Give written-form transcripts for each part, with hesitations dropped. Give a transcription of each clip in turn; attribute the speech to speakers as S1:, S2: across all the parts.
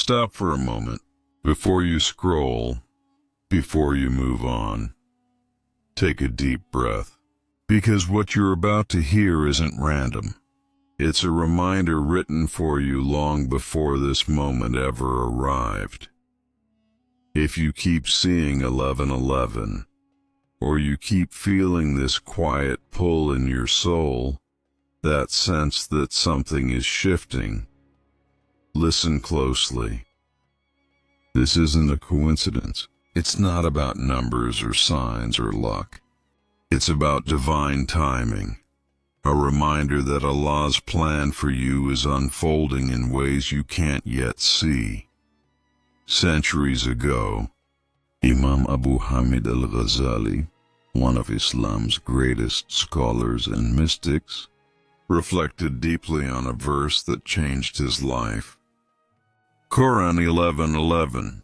S1: stop for a moment before you scroll, before you move on. Take a deep breath, because what you're about to hear isn't random. It's a reminder written for you long before this moment ever arrived. If you keep seeing 1111, or you keep feeling this quiet pull in your soul, that sense that something is shifting, listen closely. This isn't a coincidence. It's not about numbers or signs or luck. It's about divine timing, a reminder that Allah's plan for you is unfolding in ways you can't yet see. Centuries ago, Imam Abu Hamid Al-Ghazali, one of Islam's greatest scholars and mystics, reflected deeply on a verse that changed his life. Qur'an 11:11.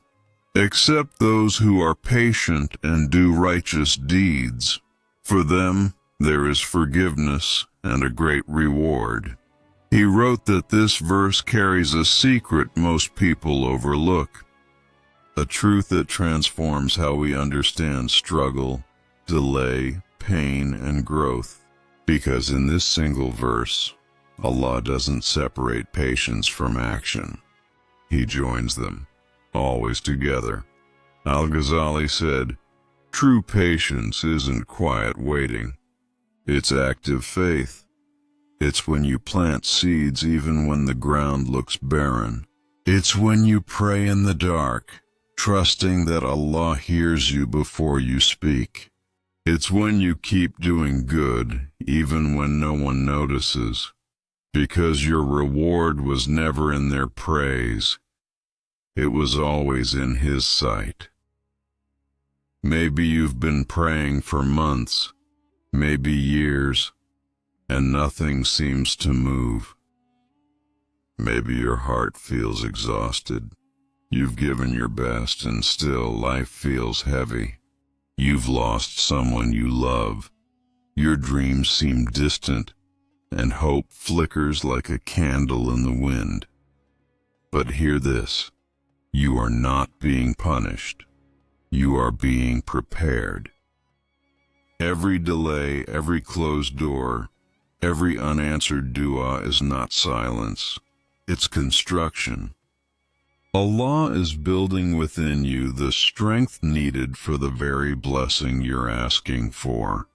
S1: Except those who are patient and do righteous deeds, for them there is forgiveness and a great reward. He wrote that this verse carries a secret most people overlook, a truth that transforms how we understand struggle, delay, pain, and growth. Because in this single verse, Allah doesn't separate patience from action. He joins them, always together. Al-Ghazali said, "True patience isn't quiet waiting. It's active faith. It's when you plant seeds even when the ground looks barren. It's when you pray in the dark, trusting that Allah hears you before you speak. It's when you keep doing good even when no one notices, because your reward was never in their praise. It was always in His sight." Maybe you've been praying for months, maybe years, and nothing seems to move. Maybe your heart feels exhausted. You've given your best and still life feels heavy. You've lost someone you love. Your dreams seem distant, and hope flickers like a candle in the wind. But hear this. You are not being punished. You are being prepared. Every delay, every closed door, every unanswered dua is not silence. It's construction. Allah is building within you the strength needed for the very blessing you're asking for,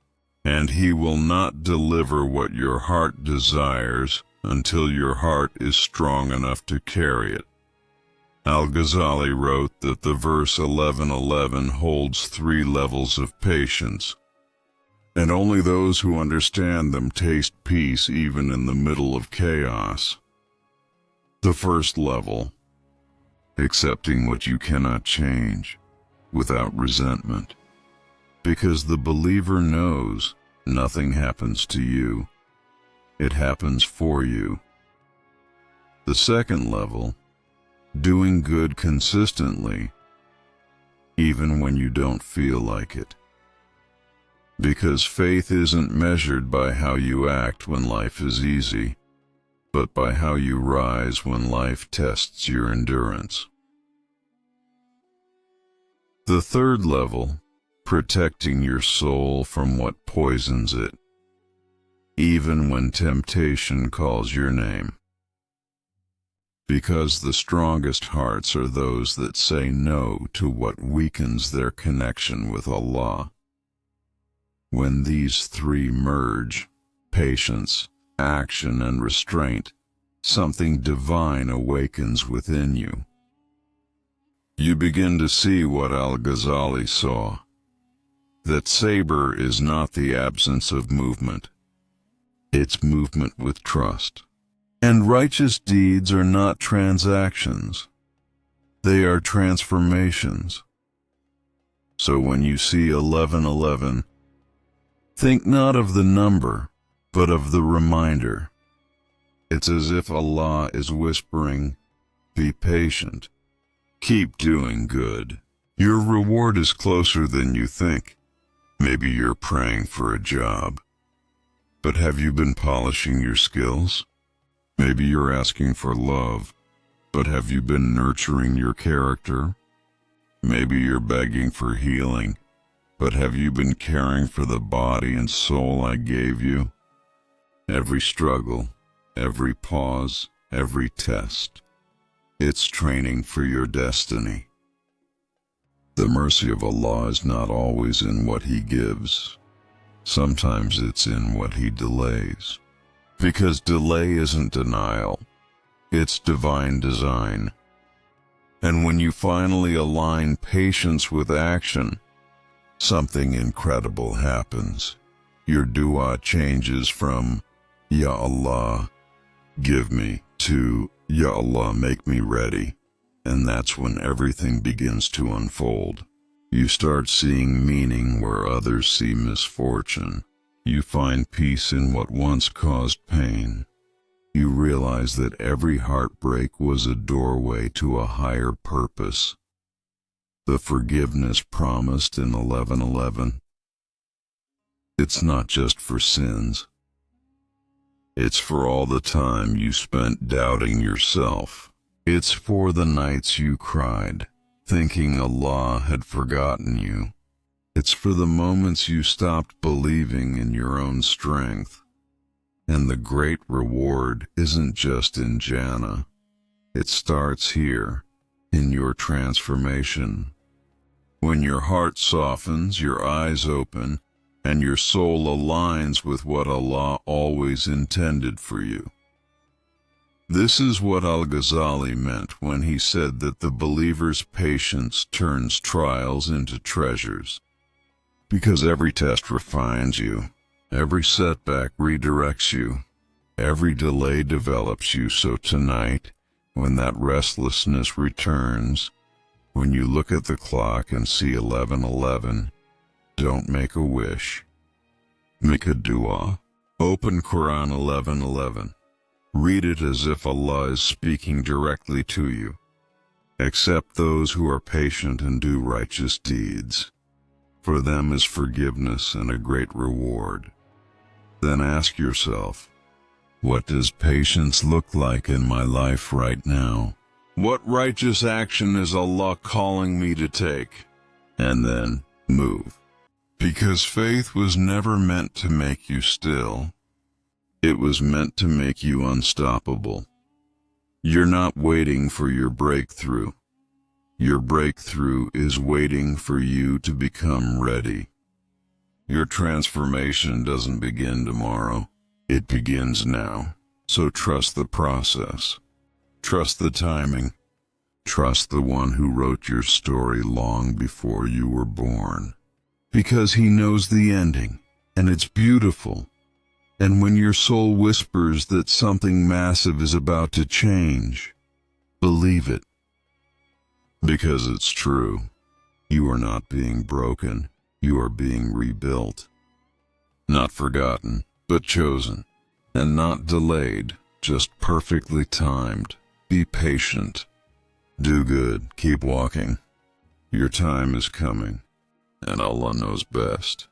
S1: and He will not deliver what your heart desires until your heart is strong enough to carry it. Al-Ghazali wrote that the verse 11:11 holds 3 levels of patience, and only those who understand them taste peace even in the middle of chaos. The first level, accepting what you cannot change without resentment, because the believer knows nothing happens to you, it happens for you. The second level, doing good consistently, even when you don't feel like it, because faith isn't measured by how you act when life is easy, but by how you rise when life tests your endurance. The third level, protecting your soul from what poisons it, even when temptation calls your name. Because the strongest hearts are those that say no to what weakens their connection with Allah. When these 3 merge, patience, action, and restraint, something divine awakens within you. You begin to see what Al-Ghazali saw, that sabr is not the absence of movement. It's movement with trust. And righteous deeds are not transactions. They are transformations. So when you see 11:11, think not of the number, but of the reminder. It's as if Allah is whispering, "Be patient. Keep doing good. Your reward is closer than you think." Maybe you're praying for a job, but have you been polishing your skills? Maybe you're asking for love, But have you been nurturing your character? Maybe you're begging for healing, but have you been caring for the body and soul I gave you? Every struggle, every pause, every test, it's training for your destiny. The mercy of Allah is not always in what He gives. Sometimes it's in what He delays. Because delay isn't denial, it's divine design. And when you finally align patience with action, something incredible happens. Your dua changes from, Ya Allah, give me, to, Ya Allah, make me ready. And that's when everything begins to unfold. You start seeing meaning where others see misfortune. You find peace in what once caused pain. You realize that every heartbreak was a doorway to a higher purpose. The forgiveness promised in 11:11. It's not just for sins. It's for all the time you spent doubting yourself. It's for the nights you cried, thinking Allah had forgotten you. It's for the moments you stopped believing in your own strength. And the great reward isn't just in Jannah. It starts here, in your transformation. When your heart softens, your eyes open, and your soul aligns with what Allah always intended for you. This is what Al-Ghazali meant when he said that the believer's patience turns trials into treasures. Because every test refines you, every setback redirects you, every delay develops you. So tonight, when that restlessness returns, when you look at the clock and see 11:11, don't make a wish. Make a dua. Open Qur'an 11:11. Read it as if Allah is speaking directly to you. Accept those who are patient and do righteous deeds. For them is forgiveness and a great reward. Then ask yourself, what does patience look like in my life right now? What righteous action is Allah calling me to take? And then move. Because faith was never meant to make you still. It was meant to make you unstoppable. You're not waiting for your breakthrough. Your breakthrough is waiting for you to become ready. Your transformation doesn't begin tomorrow. It begins now. So trust the process. Trust the timing. Trust the one who wrote your story long before you were born. Because He knows the ending, and it's beautiful. And when your soul whispers that something massive is about to change, believe it. Because it's true. You are not being broken. You are being rebuilt. Not forgotten, but chosen. And not delayed, just perfectly timed. Be patient. Do good. Keep walking. Your time is coming, and Allah knows best.